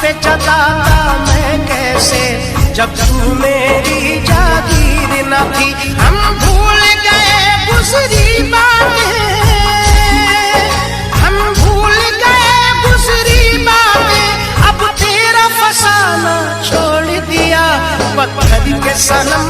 पे जताता मैं कैसे, जब तू मेरी जागीर न थी। हम भूल गए गुजरी बातें, हम भूल गए गुजरी बातें, अब तेरा फसाना छोड़ दिया। पत्थर के सनम